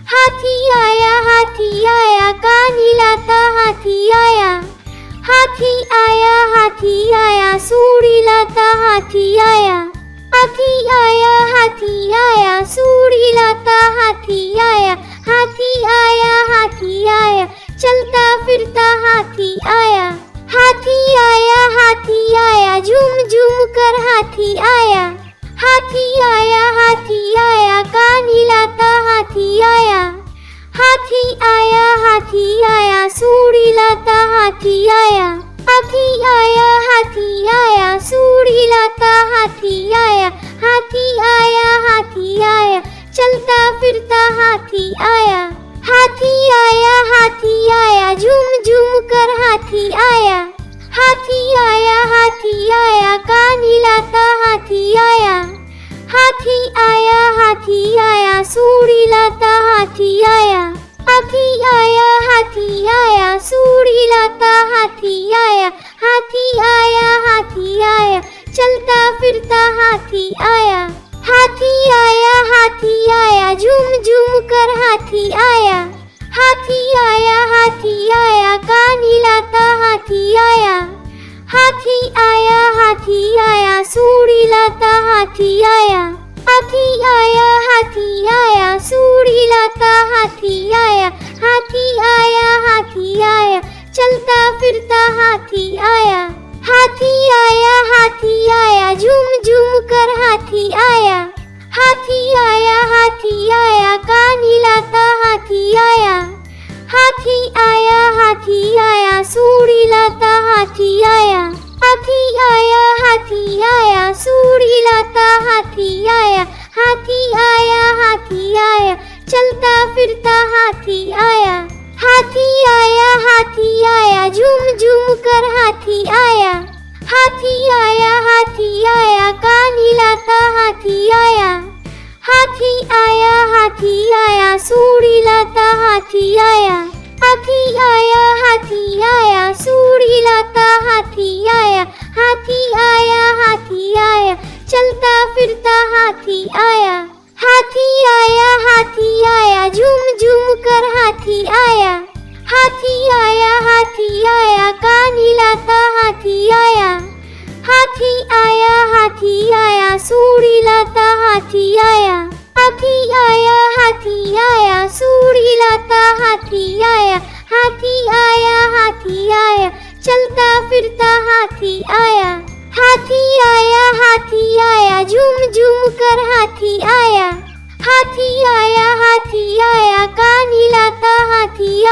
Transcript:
हाथी आया कान हिलाता हाथी आया। हाथी आया सूंड हिलाता हाथी आया। हाथी आया सूंड हिलाता हाथी आया। हाथी आया चलता फिरता हाथी आया। हाथी आया झूम झूम कर हाथी आया। हाथी आया कान हिलाता हाथी आया। हाथी आया सूंड हिलाता हाथी आया। हाथी आया सूंड हिलाता हाथी आया। हाथी आया चलता फिरता हाथी आया। हाथी आया झूम झूम कर हाथी आया। हाथी आया कान हिलाता हाथी आया। हाथी आया सूंड हिलाता हाथी आया। हाथी आया सूंड हिलाता हाथी आया। हाथी आया चलता फिरता हाथी आया। हाथी आया झूम झूम कर हाथी आया। हाथी आया कान हिलाता हाथी आया। हाथी आया सूंड हिलाता हाथी आया। हाथी आया सूंड हिलाता हाथी आया। हाथी आया चलता फिरता हाथी आया। हाथी आया झूम झूम कर हाथी आया। हाथी आया कान हिलाता हाथी आया। हाथी आया सूंड हिलाता हाथी आया। हाथी आया सूंड हिलाता हाथी आया। हाथी आया चलता फिरता हाथी आया। हाथी आया झूम झूम कर हाथी आया। हाथी आया कान हिलाता हाथी आया। हाथी आया सूंड हिलाता हाथी आया। हाथी आया सूंड हिलाता हाथी आया। हाथी आया चलता फिरता हाथी आया। हाथी आया झूम झूम कर हाथी आया। हाथी आया कान हिलाता हाथी आया। हाथी आया सूंड हिलाता हाथी आया। हाथी आया सूंड हिलाता हाथी आया। हाथी आया चलता फिरता हाथी आया। हाथी आया झूम झूम कर हाथी आया। हाथी आया कान हिलाता हाथी